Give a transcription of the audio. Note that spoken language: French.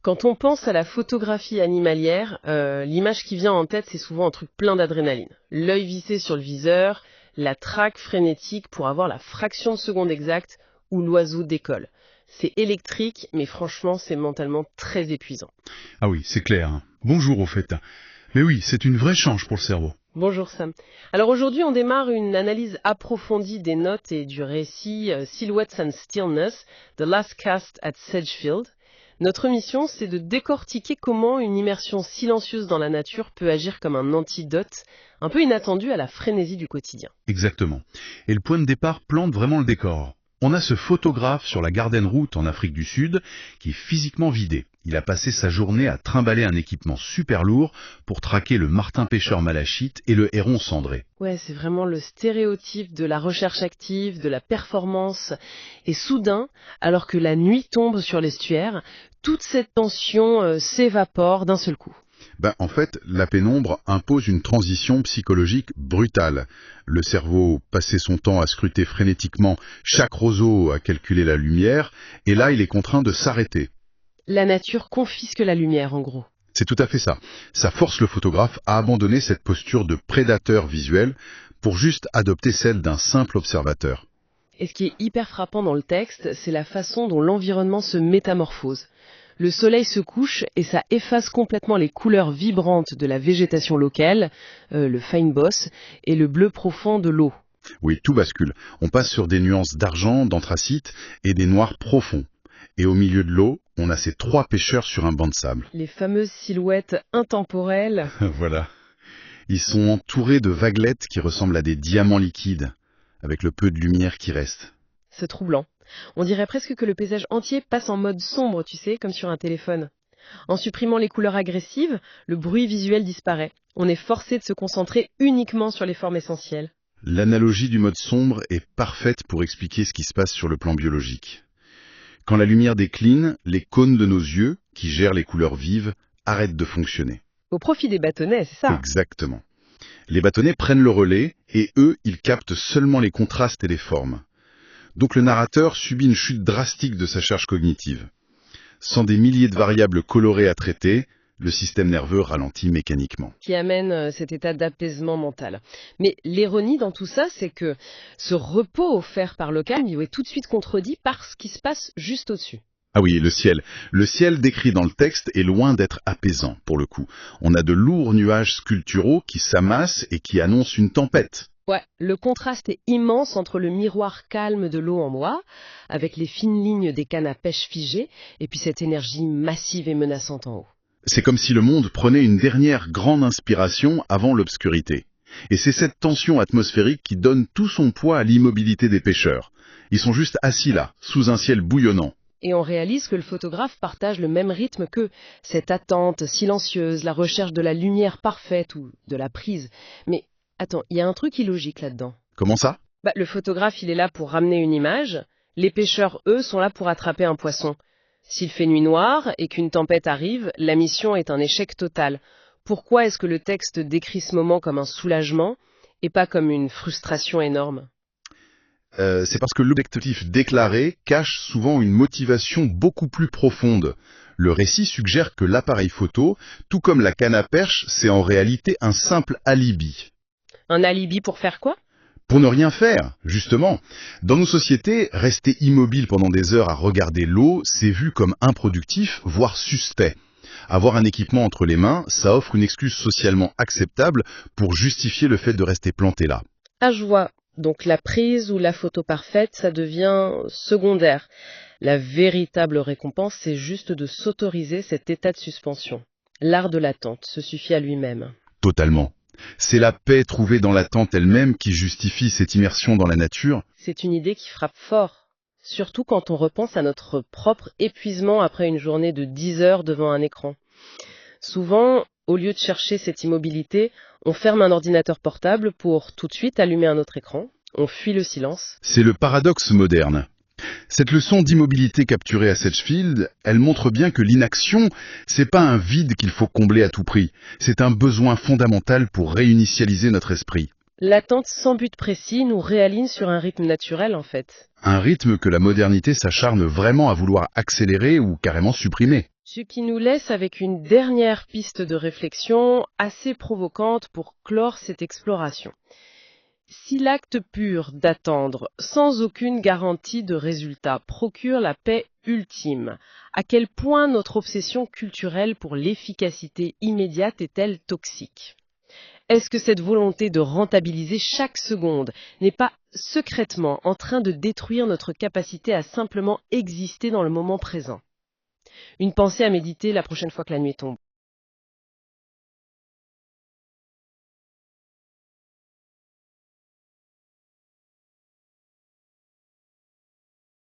Quand on pense à la photographie animalière, l'image qui vient en tête, c'est souvent un truc plein d'adrénaline. L'œil vissé sur le viseur, la traque frénétique pour avoir la fraction de seconde exacte où l'oiseau décolle. C'est électrique, mais franchement, c'est mentalement très épuisant. Ah oui, c'est clair, hein. Bonjour au fait. Mais oui, c'est une vraie change pour le cerveau. Bonjour Sam. Alors aujourd'hui, on démarre une analyse approfondie des notes et du récit Silhouettes and Stillness, The Last Cast at Sedgefield. Notre mission, c'est de décortiquer comment une immersion silencieuse dans la nature peut agir comme un antidote, un peu inattendu à la frénésie du quotidien. Exactement. Et le point de départ plante vraiment le décor. On a ce photographe sur la Garden Route en Afrique du Sud qui est physiquement vidé. Il a passé sa journée à trimballer un équipement super lourd pour traquer le martin-pêcheur malachite et le héron cendré. Ouais, c'est vraiment le stéréotype de la recherche active, de la performance. Et soudain, alors que la nuit tombe sur l'estuaire, toute cette tension s'évapore d'un seul coup. En fait, la pénombre impose une transition psychologique brutale. Le cerveau passait son temps à scruter frénétiquement chaque roseau, à calculer la lumière, et là, il est contraint de s'arrêter. La nature confisque la lumière, en gros. C'est tout à fait ça. Ça force le photographe à abandonner cette posture de prédateur visuel pour juste adopter celle d'un simple observateur. Et ce qui est hyper frappant dans le texte, c'est la façon dont l'environnement se métamorphose. Le soleil se couche et ça efface complètement les couleurs vibrantes de la végétation locale, le fynbos, et le bleu profond de l'eau. Oui, tout bascule. On passe sur des nuances d'argent, d'anthracite et des noirs profonds. Et au milieu de l'eau, on a ces trois pêcheurs sur un banc de sable. Les fameuses silhouettes intemporelles. Voilà. Ils sont entourés de vaguelettes qui ressemblent à des diamants liquides, avec le peu de lumière qui reste. C'est troublant. On dirait presque que le paysage entier passe en mode sombre, tu sais, comme sur un téléphone. En supprimant les couleurs agressives, le bruit visuel disparaît. On est forcé de se concentrer uniquement sur les formes essentielles. L'analogie du mode sombre est parfaite pour expliquer ce qui se passe sur le plan biologique. Quand la lumière décline, les cônes de nos yeux, qui gèrent les couleurs vives, arrêtent de fonctionner. Au profit des bâtonnets, c'est ça? Exactement. Les bâtonnets prennent le relais, et eux, ils captent seulement les contrastes et les formes. Donc le narrateur subit une chute drastique de sa charge cognitive. Sans des milliers de variables colorées à traiter, le système nerveux ralentit mécaniquement. Qui amène cet état d'apaisement mental. Mais l'ironie dans tout ça, c'est que ce repos offert par le calme, il est tout de suite contredit par ce qui se passe juste au-dessus. Ah oui, le ciel. Le ciel décrit dans le texte est loin d'être apaisant, pour le coup. On a de lourds nuages sculpturaux qui s'amassent et qui annoncent une tempête. Ouais, le contraste est immense entre le miroir calme de l'eau en bois, avec les fines lignes des cannes à pêche figées, et puis cette énergie massive et menaçante en haut. C'est comme si le monde prenait une dernière grande inspiration avant l'obscurité. Et c'est cette tension atmosphérique qui donne tout son poids à l'immobilité des pêcheurs. Ils sont juste assis là, sous un ciel bouillonnant. Et on réalise que le photographe partage le même rythme qu'eux, cette attente silencieuse, la recherche de la lumière parfaite ou de la prise. Mais attends, il y a un truc illogique là-dedans. Comment ça ? Le photographe, il est là pour ramener une image. Les pêcheurs, eux, sont là pour attraper un poisson. S'il fait nuit noire et qu'une tempête arrive, la mission est un échec total. Pourquoi est-ce que le texte décrit ce moment comme un soulagement et pas comme une frustration énorme ? C'est parce que l'objectif déclaré cache souvent une motivation beaucoup plus profonde. Le récit suggère que l'appareil photo, tout comme la canne à perche, c'est en réalité un simple alibi. Un alibi pour faire quoi ? Pour ne rien faire, justement. Dans nos sociétés, rester immobile pendant des heures à regarder l'eau, c'est vu comme improductif, voire suspect. Avoir un équipement entre les mains, ça offre une excuse socialement acceptable pour justifier le fait de rester planté là. Ah, je vois. Donc la prise ou la photo parfaite, ça devient secondaire. La véritable récompense, c'est juste de s'autoriser cet état de suspension. L'art de l'attente se suffit à lui-même. Totalement. C'est la paix trouvée dans l'attente elle-même qui justifie cette immersion dans la nature. C'est une idée qui frappe fort, surtout quand on repense à notre propre épuisement après une journée de 10 heures devant un écran. Souvent, au lieu de chercher cette immobilité, on ferme un ordinateur portable pour tout de suite allumer un autre écran. On fuit le silence. C'est le paradoxe moderne. Cette leçon d'immobilité capturée à Sedgefield, elle montre bien que l'inaction, c'est pas un vide qu'il faut combler à tout prix. C'est un besoin fondamental pour réinitialiser notre esprit. L'attente sans but précis nous réaligne sur un rythme naturel, en fait. Un rythme que la modernité s'acharne vraiment à vouloir accélérer ou carrément supprimer. Ce qui nous laisse avec une dernière piste de réflexion assez provocante pour clore cette exploration. Si l'acte pur d'attendre, sans aucune garantie de résultat, procure la paix ultime, à quel point notre obsession culturelle pour l'efficacité immédiate est-elle toxique? Est-ce que cette volonté de rentabiliser chaque seconde n'est pas secrètement en train de détruire notre capacité à simplement exister dans le moment présent? Une pensée à méditer la prochaine fois que la nuit tombe.